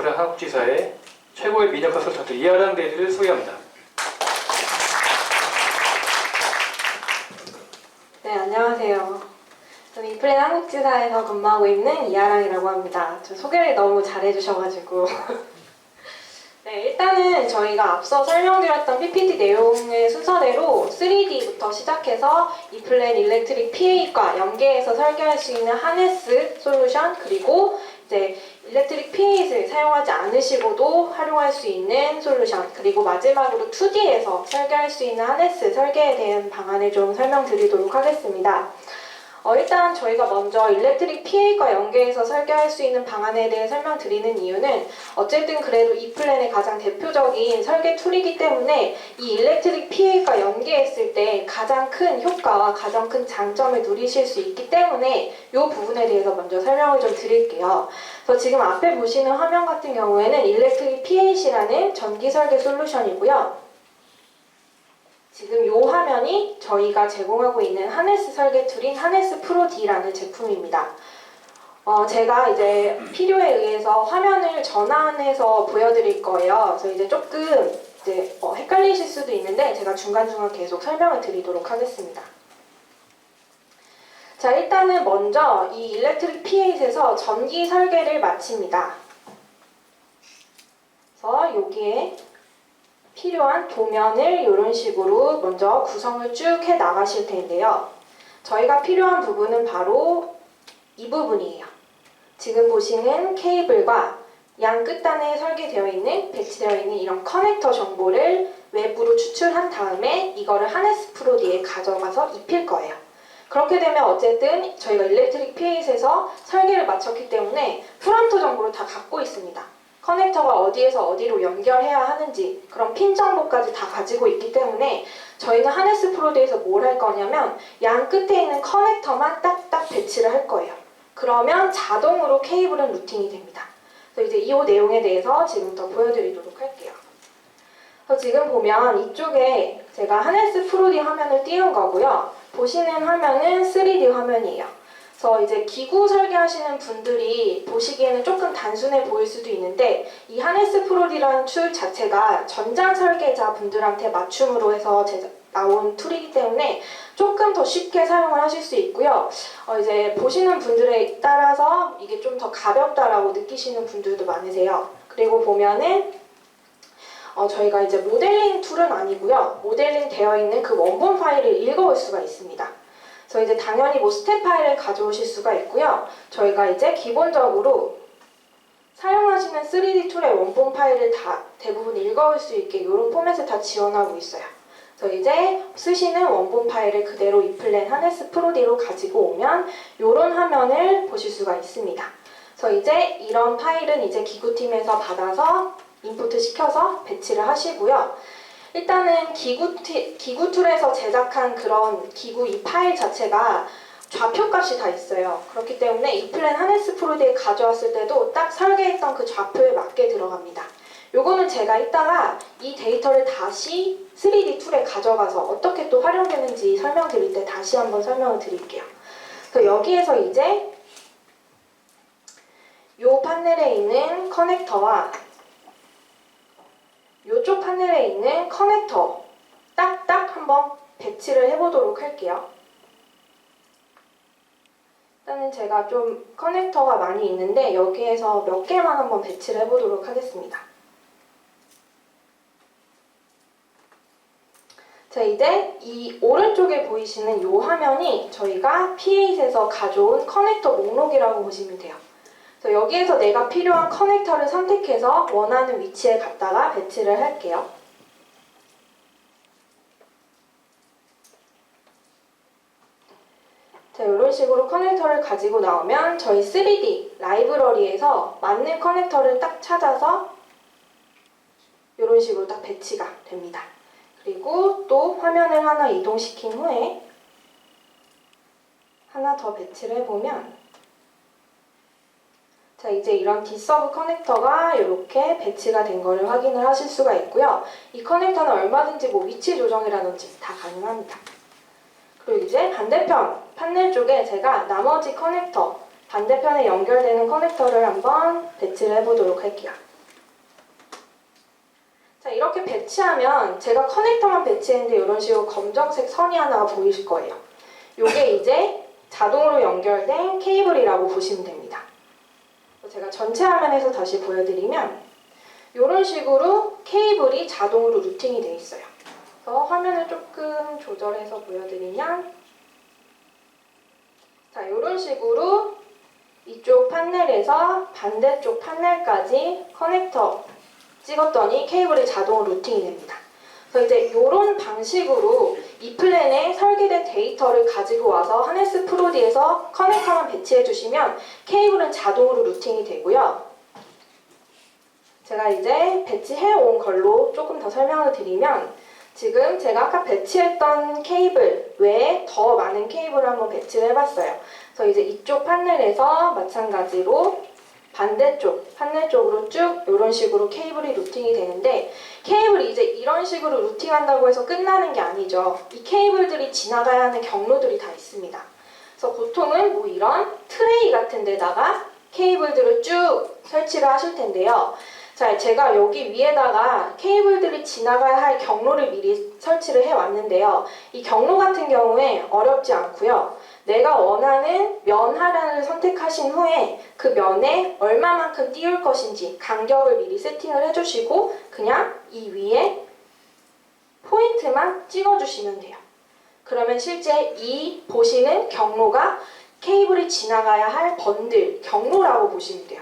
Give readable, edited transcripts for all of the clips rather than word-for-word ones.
인플레 한국지사의 최고의 미디어 컨설턴트 이하랑 대리를 소개합니다. 네, 안녕하세요. 저는 이플랜 한국지사에서 근무하고 있는 이하랑이라고 합니다. 저 소개를 너무 잘해주셔가지고 네, 일단은 저희가 앞서 설명드렸던 PPT 내용의 순서대로 3D부터 시작해서 이플랜 일렉트릭 PA과 연계해서 설계할 수 있는 하네스 솔루션, 그리고 이제 일렉트릭 P8을 사용하지 않으시고도 활용할 수 있는 솔루션, 그리고 마지막으로 2D에서 설계할 수 있는 하네스 설계에 대한 방안을 좀 설명드리도록 하겠습니다. 일단 저희가 먼저 일렉트릭 PA과 연계해서 설계할 수 있는 방안에 대해 설명드리는 이유는 어쨌든 그래도 이플랜의 가장 대표적인 설계 툴이기 때문에 이 일렉트릭 PA과 연계했을 때 가장 큰 효과와 가장 큰 장점을 누리실 수 있기 때문에 이 부분에 대해서 먼저 설명을 좀 드릴게요. 그래서 지금 앞에 보시는 화면 같은 경우에는 일렉트릭 P8이라는 전기 설계 솔루션이고요. 지금 이 화면이 저희가 제공하고 있는 하네스 설계 툴인 하네스 프로 D라는 제품입니다. 제가 이제 필요에 의해서 화면을 전환해서 보여드릴 거예요. 그래서 이제 조금 헷갈리실 수도 있는데 제가 중간중간 계속 설명을 드리도록 하겠습니다. 자, 일단은 먼저 이 일렉트릭 P8에서 전기 설계를 마칩니다. 그래서 여기에 필요한 도면을 이런 식으로 먼저 구성을 쭉 해 나가실 텐데요. 저희가 필요한 부분은 바로 이 부분이에요. 지금 보시는 케이블과 양 끝단에 설계되어 있는, 배치되어 있는 이런 커넥터 정보를 외부로 추출한 다음에 이거를 하네스 프로 D에 가져가서 입힐 거예요. 그렇게 되면 어쨌든 저희가 일렉트릭 P8에서 설계를 마쳤기 때문에 프론트 정보를 다 갖고 있습니다. 커넥터가 어디에서 어디로 연결해야 하는지 그런 핀 정보까지 다 가지고 있기 때문에 저희는 하네스 프로 D에서 뭘 할 거냐면 양 끝에 있는 커넥터만 딱딱 배치를 할 거예요. 그러면 자동으로 케이블은 루팅이 됩니다. 그래서 이제 이 내용에 대해서 지금부터 보여드리도록 할게요. 그래서 지금 보면 이쪽에 제가 하네스 프로 D 화면을 띄운 거고요. 보시는 화면은 3D 화면이에요. 그래서 이제 기구 설계하시는 분들이 보시기에는 조금 단순해 보일 수도 있는데 이 하네스 프로 D라는 툴 자체가 전장 설계자 분들한테 맞춤으로 해서 나온 툴이기 때문에 조금 더 쉽게 사용을 하실 수 있고요. 이제 보시는 분들에 따라서 이게 좀 더 가볍다라고 느끼시는 분들도 많으세요. 그리고 보면은 저희가 이제 모델링 툴은 아니고요. 모델링 되어 있는 그 원본 파일을 읽어올 수가 있습니다. 그래서 이제 당연히 스텝 파일을 가져오실 수가 있고요. 저희가 이제 기본적으로 사용하시는 3D 툴의 원본 파일을 다 대부분 읽어올 수 있게 이런 포맷을 다 지원하고 있어요. 그래서 이제 쓰시는 원본 파일을 그대로 이플랜 하네스 프로 D로 가지고 오면 이런 화면을 보실 수가 있습니다. 그래서 이제 이런 파일은 이제 기구팀에서 받아서 인풋 시켜서 배치를 하시고요. 일단은 기구 툴에서 제작한 그런 기구 이 파일 자체가 좌표값이 다 있어요. 그렇기 때문에 이플랜 하네스 프로 D에 가져왔을 때도 딱 설계했던 그 좌표에 맞게 들어갑니다. 요거는 제가 이따가 이 데이터를 다시 3D 툴에 가져가서 어떻게 또 활용되는지 설명드릴 때 다시 한번 설명을 드릴게요. 그래서 여기에서 이제 요 판넬에 있는 커넥터와 이쪽 판넬에 있는 커넥터 딱딱 한번 배치를 해보도록 할게요. 일단은 제가 좀 커넥터가 많이 있는데 여기에서 몇 개만 한번 배치를 해보도록 하겠습니다. 자, 이제 이 오른쪽에 보이시는 이 화면이 저희가 P8에서 가져온 커넥터 목록이라고 보시면 돼요. 그래서 여기에서 내가 필요한 커넥터를 선택해서 원하는 위치에 갖다가 배치를 할게요. 자, 이런 식으로 커넥터를 가지고 나오면 저희 3D 라이브러리에서 맞는 커넥터를 딱 찾아서 이런 식으로 딱 배치가 됩니다. 그리고 또 화면을 하나 이동시킨 후에 하나 더 배치를 해보면 자, 이제 이런 D서브 커넥터가 이렇게 배치가 된 거를 확인을 하실 수가 있고요. 이 커넥터는 얼마든지 위치 조정이라든지 다 가능합니다. 그리고 이제 반대편 판넬 쪽에 제가 나머지 커넥터, 반대편에 연결되는 커넥터를 한번 배치를 해보도록 할게요. 배치하면 제가 커넥터만 배치했는데 이런 식으로 검정색 선이 하나가 보이실 거예요. 이게 이제 자동으로 연결된 케이블이라고 보시면 됩니다. 제가 전체 화면에서 다시 보여드리면 이런 식으로 케이블이 자동으로 루팅이 되어 있어요. 그래서 화면을 조금 조절해서 보여드리면 자, 이런 식으로 이쪽 판넬에서 반대쪽 판넬까지 커넥터 찍었더니 케이블이 자동으로 루팅이 됩니다. 그래서 이제 이런 방식으로 이 플랜에 설계된 데이터를 가지고 와서 하네스 프로디에서 커넥터만 배치해 주시면 케이블은 자동으로 루팅이 되고요. 제가 이제 배치해 온 걸로 조금 더 설명을 드리면 지금 제가 아까 배치했던 케이블 외에 더 많은 케이블을 한번 배치를 해봤어요. 그래서 이제 이쪽 판넬에서 마찬가지로 반대쪽 판넬 쪽으로 쭉 이런 식으로 케이블이 루팅이 되는데 케이블이 이제 이런 식으로 루팅한다고 해서 끝나는 게 아니죠. 이 케이블들이 지나가야 하는 경로들이 다 있습니다. 그래서 보통은 뭐 이런 트레이 같은 데다가 케이블들을 쭉 설치를 하실 텐데요. 자, 제가 여기 위에다가 케이블들이 지나가야 할 경로를 미리 설치를 해왔는데요. 이 경로 같은 경우에 어렵지 않고요. 내가 원하는 면 하나를 선택하신 후에 그 면에 얼마만큼 띄울 것인지 간격을 미리 세팅을 해주시고 그냥 이 위에 포인트만 찍어주시면 돼요. 그러면 실제 이 보시는 경로가 케이블이 지나가야 할 번들, 경로라고 보시면 돼요.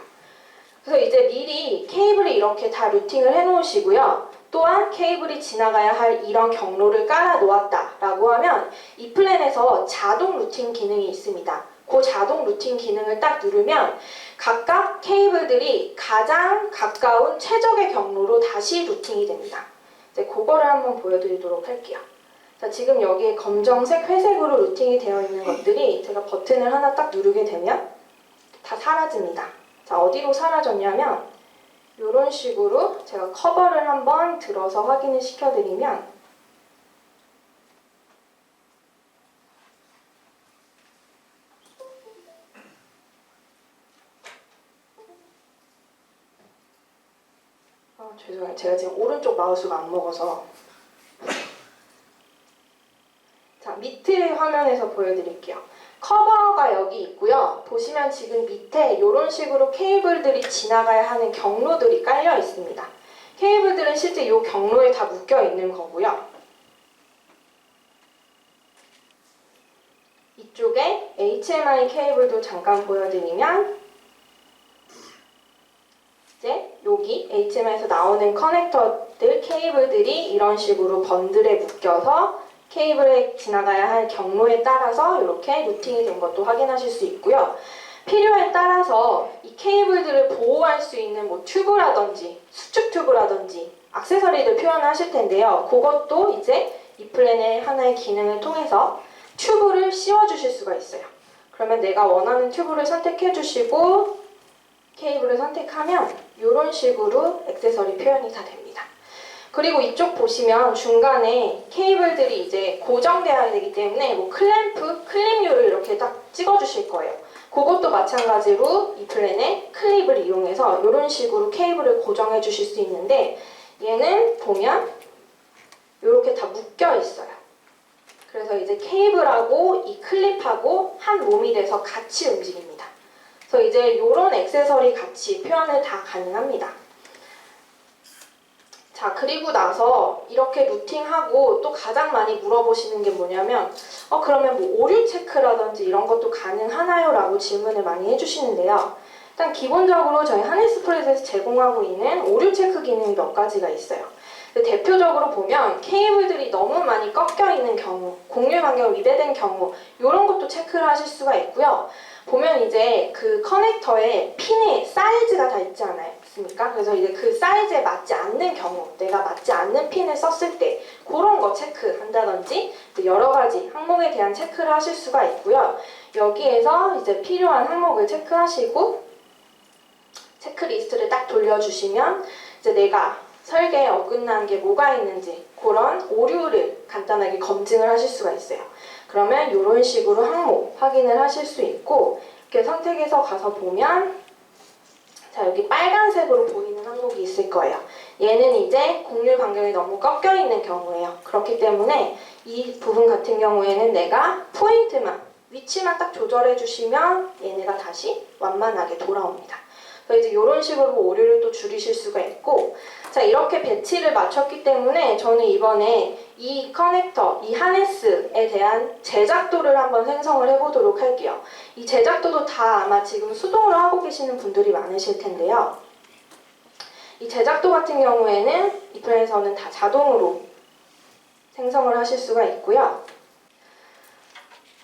그래서 이제 미리 케이블이 이렇게 다 루팅을 해놓으시고요. 또한 케이블이 지나가야 할 이런 경로를 깔아 놓았다라고 하면 이 플랜에서 자동 루팅 기능이 있습니다. 그 자동 루팅 기능을 딱 누르면 각각 케이블들이 가장 가까운 최적의 경로로 다시 루팅이 됩니다. 이제 그거를 한번 보여드리도록 할게요. 자, 지금 여기에 검정색, 회색으로 루팅이 되어 있는 것들이 제가 버튼을 하나 딱 누르게 되면 다 사라집니다. 자, 어디로 사라졌냐면 이런 식으로 제가 커버를 한번 들어서 확인을 시켜드리면 죄송해요. 제가 지금 오른쪽 마우스가 안 먹어서 자, 밑에 화면에서 보여드릴게요. 커버가 여기 있고요. 보시면 지금 밑에 이런 식으로 케이블들이 지나가야 하는 경로들이 깔려 있습니다. 케이블들은 실제 이 경로에 다 묶여 있는 거고요. 이쪽에 HMI 케이블도 잠깐 보여드리면 이제 여기 HMI에서 나오는 커넥터들 케이블들이 이런 식으로 번들에 묶여서 케이블에 지나가야 할 경로에 따라서 이렇게 루팅이 된 것도 확인하실 수 있고요. 필요에 따라서 이 케이블들을 보호할 수 있는 뭐 튜브라든지 수축 튜브라든지 액세서리들 표현하실 텐데요. 그것도 이제 이 플랜의 하나의 기능을 통해서 튜브를 씌워주실 수가 있어요. 그러면 내가 원하는 튜브를 선택해 주시고 케이블을 선택하면 이런 식으로 액세서리 표현이 다 됩니다. 그리고 이쪽 보시면 중간에 케이블들이 이제 고정되어야 되기 때문에 뭐 클램프, 클립류를 이렇게 딱 찍어주실 거예요. 그것도 마찬가지로 이 플랜에 클립을 이용해서 이런 식으로 케이블을 고정해 주실 수 있는데 얘는 보면 이렇게 다 묶여 있어요. 그래서 이제 케이블하고 이 클립하고 한 몸이 돼서 같이 움직입니다. 그래서 이제 이런 액세서리 같이 표현을 다 가능합니다. 자, 그리고 나서 이렇게 루팅하고 또 가장 많이 물어보시는 게 뭐냐면 그러면 뭐 오류 체크라든지 이런 것도 가능하나요? 라고 질문을 많이 해주시는데요. 일단 기본적으로 저희 하네스프레스에서 제공하고 있는 오류 체크 기능이 몇 가지가 있어요. 대표적으로 보면 케이블들이 너무 많이 꺾여 있는 경우, 공유 간격 위배된 경우 이런 것도 체크를 하실 수가 있고요. 보면 이제 그 커넥터에 핀의 사이즈가 다 있지 않습니까? 그래서 이제 그 사이즈에 맞지 않는 경우, 내가 맞지 않는 핀을 썼을 때 그런 거 체크한다든지 여러 가지 항목에 대한 체크를 하실 수가 있고요. 여기에서 이제 필요한 항목을 체크하시고 체크리스트를 딱 돌려주시면 이제 내가 설계에 어긋난 게 뭐가 있는지 그런 오류를 간단하게 검증을 하실 수가 있어요. 그러면 이런 식으로 항목 확인을 하실 수 있고 이렇게 선택해서 가서 보면 자, 여기 빨간색으로 보이는 항목이 있을 거예요. 얘는 이제 곡률 반경이 너무 꺾여 있는 경우예요. 그렇기 때문에 이 부분 같은 경우에는 내가 포인트만, 위치만 딱 조절해 주시면 얘네가 다시 완만하게 돌아옵니다. 그래서 이제 이런 식으로 오류를 또 줄이실 수가 있고, 자, 이렇게 배치를 맞췄기 때문에 저는 이번에 이 커넥터, 이 하네스에 대한 제작도를 한번 생성을 해보도록 할게요. 이 제작도도 다 아마 지금 수동으로 하고 계시는 분들이 많으실 텐데요. 이 제작도 같은 경우에는 이 플랜에서는 다 자동으로 생성을 하실 수가 있고요.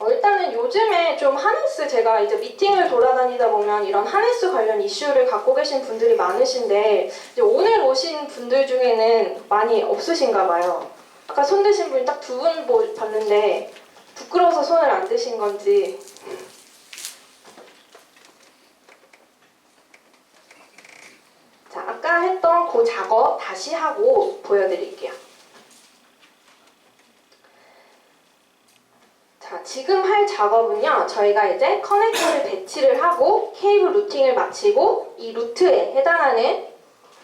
일단은 요즘에 좀 하네스, 제가 이제 미팅을 돌아다니다 보면 이런 하네스 관련 이슈를 갖고 계신 분들이 많으신데, 이제 오늘 오신 분들 중에는 많이 없으신가 봐요. 아까 손 드신 분이 딱 두 분 봤는데 부끄러워서 손을 안 드신 건지. 자, 아까 했던 그 작업 다시 하고 보여드릴게요. 자, 지금 할 작업은요, 저희가 이제 커넥터를 배치를 하고 케이블 루팅을 마치고 이 루트에 해당하는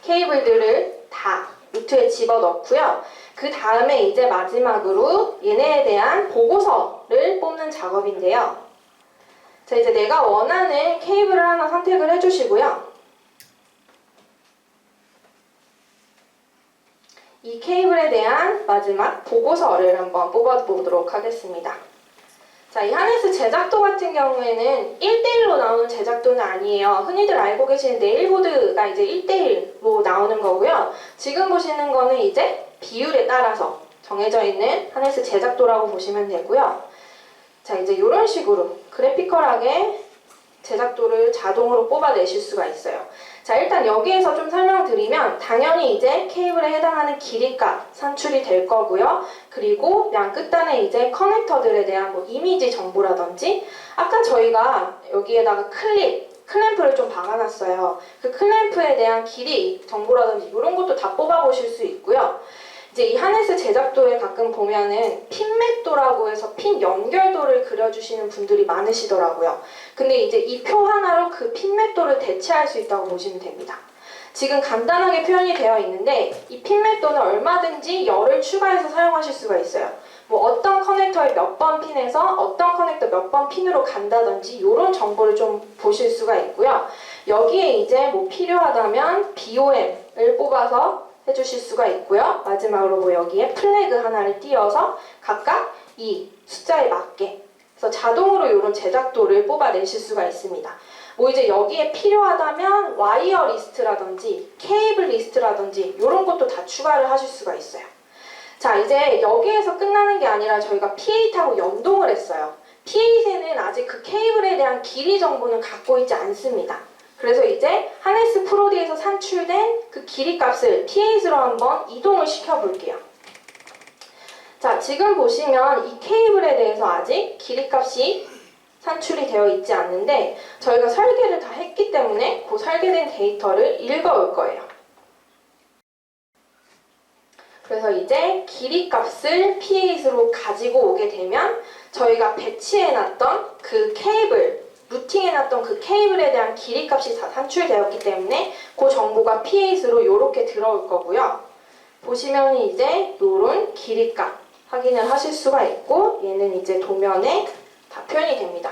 케이블들을 다 루트에 집어넣고요. 그 다음에 이제 마지막으로 얘네에 대한 보고서를 뽑는 작업인데요. 자, 이제 내가 원하는 케이블을 하나 선택을 해주시고요. 이 케이블에 대한 마지막 보고서를 한번 뽑아보도록 하겠습니다. 자, 이 하네스 제작도 같은 경우에는 1대1로 나오는 제작도는 아니에요. 흔히들 알고 계시는 네일보드가 이제 1대1로 나오는 거고요. 지금 보시는 거는 이제 비율에 따라서 정해져 있는 하네스 제작도라고 보시면 되고요. 자, 이제 이런 식으로 그래피컬하게 제작도를 자동으로 뽑아내실 수가 있어요. 자, 일단 여기에서 좀 설명드리면 당연히 이제 케이블에 해당하는 길이값 산출이 될 거고요. 그리고 양 끝단에 이제 커넥터들에 대한 뭐 이미지 정보라든지, 아까 저희가 여기에다가 클램프를 좀 박아놨어요. 그 클램프에 대한 길이 정보라든지 이런 것도 다 뽑아보실 수 있고요. 이제 이 하네스 제작도에 가끔 보면은 핀맥도라고 해서 핀 연결도를 그려주시는 분들이 많으시더라고요. 근데 이제 이 표 하나로 그 핀맥도를 대체할 수 있다고 보시면 됩니다. 지금 간단하게 표현이 되어 있는데 이 핀맥도는 얼마든지 열을 추가해서 사용하실 수가 있어요. 뭐 어떤 커넥터에 몇 번 핀에서 어떤 커넥터 몇 번 핀으로 간다든지 이런 정보를 좀 보실 수가 있고요. 여기에 이제 뭐 필요하다면 BOM을 뽑아서 해주실 수가 있고요. 마지막으로 뭐 여기에 플래그 하나를 띄워서 각각 이 숫자에 맞게 그래서 자동으로 이런 제작도를 뽑아내실 수가 있습니다. 뭐 이제 여기에 필요하다면 와이어 리스트라든지 케이블 리스트라든지 이런 것도 다 추가를 하실 수가 있어요. 자, 이제 여기에서 끝나는 게 아니라 저희가 P8하고 연동을 했어요. P8에는 아직 그 케이블에 대한 길이 정보는 갖고 있지 않습니다. 그래서 이제 하네스 프로디에서 산출된 그 길이 값을 P8으로 한번 이동을 시켜 볼게요. 자, 지금 보시면 이 케이블에 대해서 아직 길이 값이 산출이 되어 있지 않는데 저희가 설계를 다 했기 때문에 그 설계된 데이터를 읽어올 거예요. 그래서 이제 길이 값을 P8으로 가지고 오게 되면 저희가 배치해놨던 그 케이블, 루팅해놨던 그 케이블에 대한 길이 값이 다 산출되었기 때문에 그 정보가 P8으로 이렇게 들어올 거고요. 보시면 이제 이런 길이 값 확인을 하실 수가 있고 얘는 이제 도면에 다 표현이 됩니다.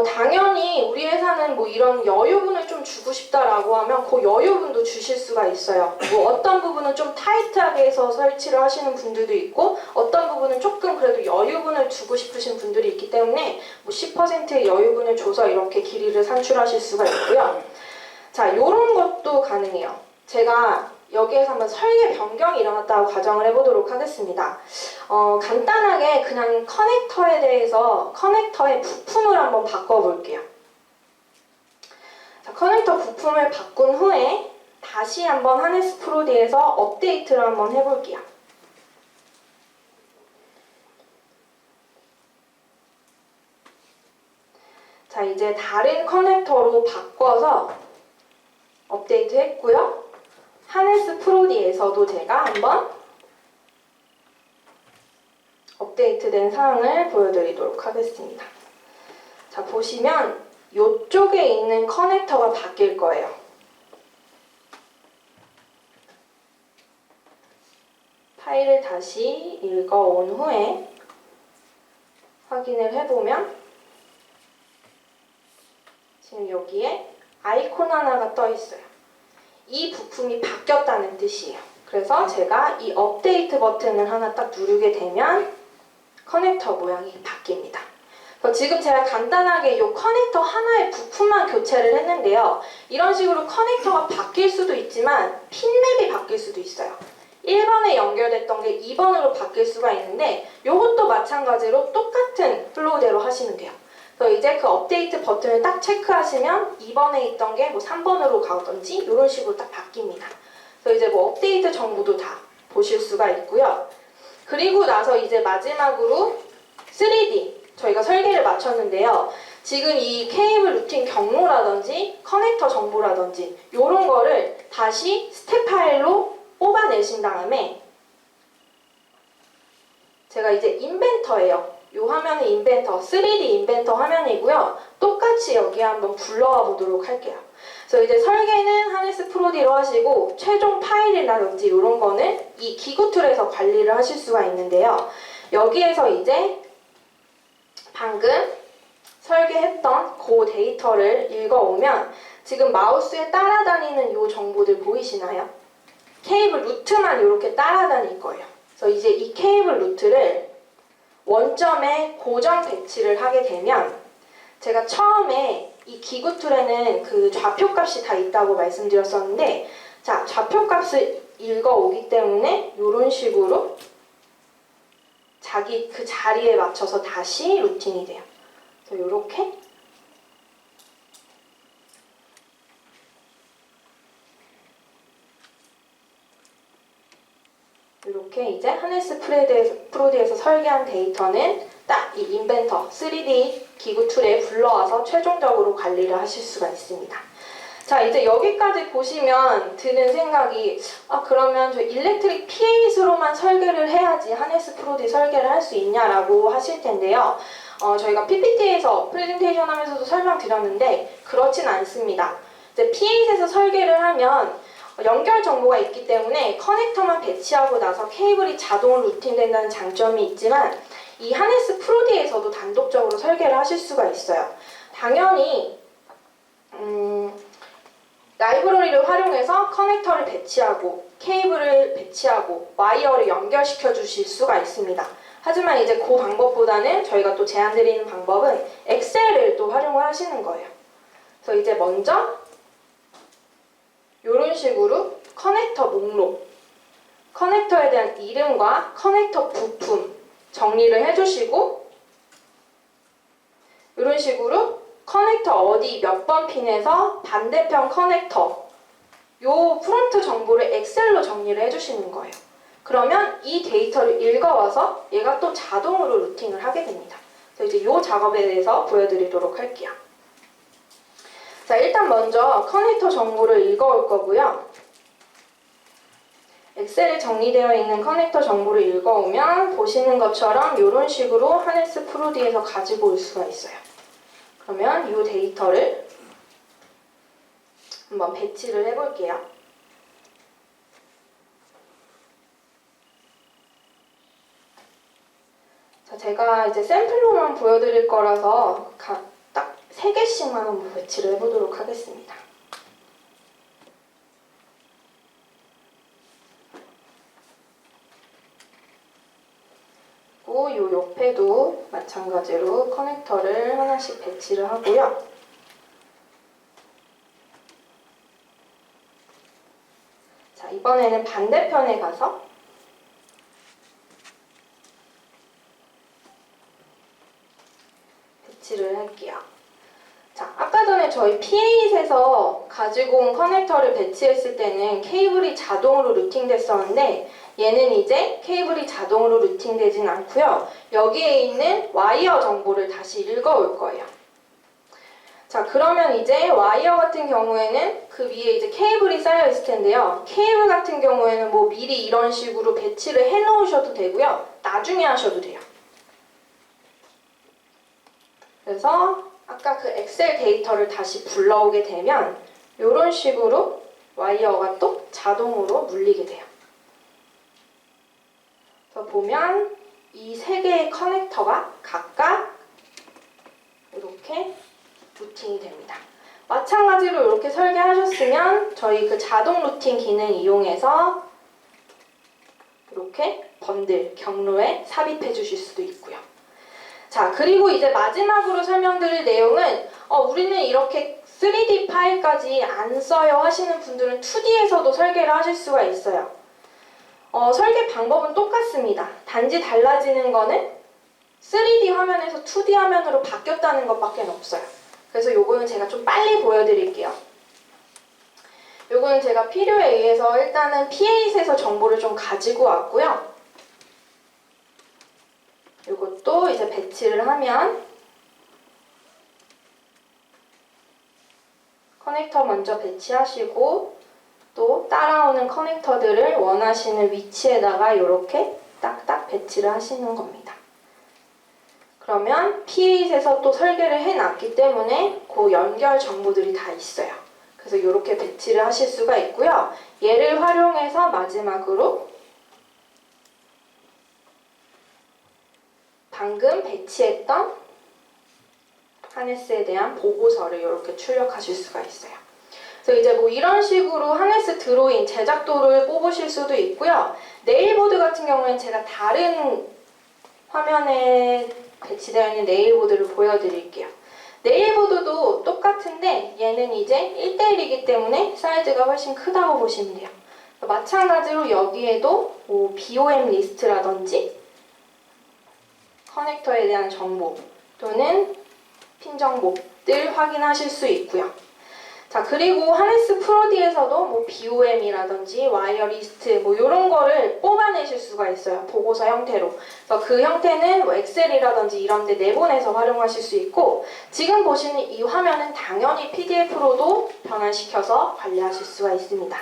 당연히 우리 회사는 뭐 이런 여유분을 좀 주고 싶다라고 하면 그 여유분도 주실 수가 있어요. 뭐 어떤 부분은 좀 타이트하게 해서 설치를 하시는 분들도 있고 어떤 부분은 조금 그래도 여유분을 주고 싶으신 분들이 있기 때문에 뭐 10%의 여유분을 줘서 이렇게 길이를 산출하실 수가 있고요. 자, 요런 것도 가능해요. 제가 여기에서 한번 설계 변경이 일어났다고 가정을 해보도록 하겠습니다. 간단하게 그냥 커넥터에 대해서 커넥터의 부품을 한번 바꿔볼게요. 자, 커넥터 부품을 바꾼 후에 다시 한번 하네스 프로디에서 업데이트를 한번 해볼게요. 자, 이제 다른 커넥터로 바꿔서 업데이트 했고요. 하네스 프로디에서도 제가 한번 업데이트된 사항을 보여드리도록 하겠습니다. 자, 보시면 이쪽에 있는 커넥터가 바뀔 거예요. 파일을 다시 읽어온 후에 확인을 해보면 지금 여기에 아이콘 하나가 떠 있어요. 이 부품이 바뀌었다는 뜻이에요. 그래서 제가 이 업데이트 버튼을 하나 딱 누르게 되면 커넥터 모양이 바뀝니다. 지금 제가 간단하게 이 커넥터 하나의 부품만 교체를 했는데요. 이런 식으로 커넥터가 바뀔 수도 있지만 핀맵이 바뀔 수도 있어요. 1번에 연결됐던 게 2번으로 바뀔 수가 있는데 이것도 마찬가지로 똑같은 플로우대로 하시면 돼요. 그래서 이제 그 업데이트 버튼을 딱 체크하시면 2번에 있던 게 뭐 3번으로 가든지 이런 식으로 딱 바뀝니다. 그래서 이제 뭐 업데이트 정보도 다 보실 수가 있고요. 그리고 나서 이제 마지막으로 3D 저희가 설계를 마쳤는데요. 지금 이 케이블 루팅 경로라든지 커넥터 정보라든지 이런 거를 다시 스텝 파일로 뽑아내신 다음에 제가 이제 인벤터예요. 이 화면은 인벤터, 3D 인벤터 화면이고요. 똑같이 여기에 한번 불러와 보도록 할게요. 그래서 이제 설계는 하네스 프로디로 하시고 최종 파일이라든지 이런 거는 이 기구 툴에서 관리를 하실 수가 있는데요. 여기에서 이제 방금 설계했던 그 데이터를 읽어오면 지금 마우스에 따라다니는 이 정보들 보이시나요? 케이블 루트만 이렇게 따라다닐 거예요. 그래서 이제 이 케이블 루트를 원점에 고정 배치를 하게 되면 제가 처음에 이 기구 툴에는 그 좌표값이 다 있다고 말씀드렸었는데 자, 좌표값을 읽어오기 때문에 이런 식으로 자기 그 자리에 맞춰서 다시 루팅이 돼요. 그래서 이렇게 이제 하네스 프로디에서 설계한 데이터는 딱 이 인벤터 3D 기구 툴에 불러와서 최종적으로 관리를 하실 수가 있습니다. 자, 이제 여기까지 보시면 드는 생각이 그러면 저 일렉트릭 P8으로만 설계를 해야지 하네스 프로디 설계를 할 수 있냐라고 하실 텐데요. 저희가 PPT에서 프레젠테이션 하면서도 설명드렸는데 그렇진 않습니다. 이제 P8에서 설계를 하면 연결 정보가 있기 때문에 커넥터만 배치하고 나서 케이블이 자동으로 루팅된다는 장점이 있지만 이 하네스 프로디에서도 단독적으로 설계를 하실 수가 있어요. 당연히 라이브러리를 활용해서 커넥터를 배치하고 케이블을 배치하고 와이어를 연결시켜 주실 수가 있습니다. 하지만 이제 그 방법보다는 저희가 또 제안드리는 방법은 엑셀을 또 활용을 하시는 거예요. 그래서 이제 먼저 이런 식으로 커넥터 목록, 커넥터에 대한 이름과 커넥터 부품 정리를 해주시고 이런 식으로 커넥터 어디 몇 번 핀에서 반대편 커넥터 요 프론트 정보를 엑셀로 정리를 해주시는 거예요. 그러면 이 데이터를 읽어와서 얘가 또 자동으로 루팅을 하게 됩니다. 그래서 이제 요 작업에 대해서 보여드리도록 할게요. 자, 일단 먼저 커넥터 정보를 읽어올 거고요. 엑셀에 정리되어 있는 커넥터 정보를 읽어오면 보시는 것처럼 이런 식으로 하네스 프로디에서 가지고 올 수가 있어요. 그러면 이 데이터를 한번 배치를 해볼게요. 자, 제가 이제 샘플로만 보여드릴 거라서 각 딱 3개씩만 한번 배치를 해보도록 하겠습니다. 그리고 이 옆에도 마찬가지로 커넥터를 하나씩 배치를 하고요. 자, 이번에는 반대편에 가서 배치를 할게요. 자, 아까 전에 저희 P8에서 가지고 온 커넥터를 배치했을 때는 케이블이 자동으로 루팅됐었는데 얘는 이제 케이블이 자동으로 루팅되진 않고요. 여기에 있는 와이어 정보를 다시 읽어올 거예요. 자, 그러면 이제 와이어 같은 경우에는 그 위에 이제 케이블이 쌓여 있을 텐데요. 케이블 같은 경우에는 뭐 미리 이런 식으로 배치를 해 놓으셔도 되고요. 나중에 하셔도 돼요. 그래서 아까 그 엑셀 데이터를 다시 불러오게 되면 이런 식으로 와이어가 또 자동으로 물리게 돼요. 그래서 보면 이 세 개의 커넥터가 각각 이렇게 루팅이 됩니다. 마찬가지로 이렇게 설계하셨으면 저희 그 자동 루팅 기능 이용해서 이렇게 번들, 경로에 삽입해 주실 수도 있고요. 자, 그리고 이제 마지막으로 설명드릴 내용은 우리는 이렇게 3D 파일까지 안 써요 하시는 분들은 2D에서도 설계를 하실 수가 있어요. 설계 방법은 똑같습니다. 단지 달라지는 거는 3D 화면에서 2D 화면으로 바뀌었다는 것밖에 없어요. 그래서 요거는 제가 좀 빨리 보여드릴게요. 요거는 제가 필요에 의해서 일단은 P8에서 정보를 좀 가지고 왔고요. 요것도 이제 배치를 하면 커넥터 먼저 배치하시고 또 따라오는 커넥터들을 원하시는 위치에다가 이렇게 딱딱 배치를 하시는 겁니다. 그러면 P8에서 또 설계를 해놨기 때문에 그 연결 정보들이 다 있어요. 그래서 이렇게 배치를 하실 수가 있고요. 얘를 활용해서 마지막으로 방금 배치했던 하네스에 대한 보고서를 이렇게 출력하실 수가 있어요. 그래서 이제 뭐 이런 식으로 하네스 드로잉 제작도를 뽑으실 수도 있고요. 네일보드 같은 경우에는 제가 다른 화면에 배치되어 있는 네일보드를 보여드릴게요. 네일보드도 똑같은데 얘는 이제 1:1이기 때문에 사이즈가 훨씬 크다고 보시면 돼요. 마찬가지로 여기에도 뭐 BOM 리스트라든지 커넥터에 대한 정보 또는 핀 정보들 확인하실 수 있고요. 자, 그리고 하네스 프로디에서도 뭐 BOM이라든지 와이어 리스트 뭐 이런 거를 뽑아내실 수가 있어요. 보고서 형태로. 그래서 그 형태는 뭐 엑셀이라든지 이런 데 내보내서 활용하실 수 있고, 지금 보시는 이 화면은 당연히 PDF로도 변환시켜서 관리하실 수가 있습니다.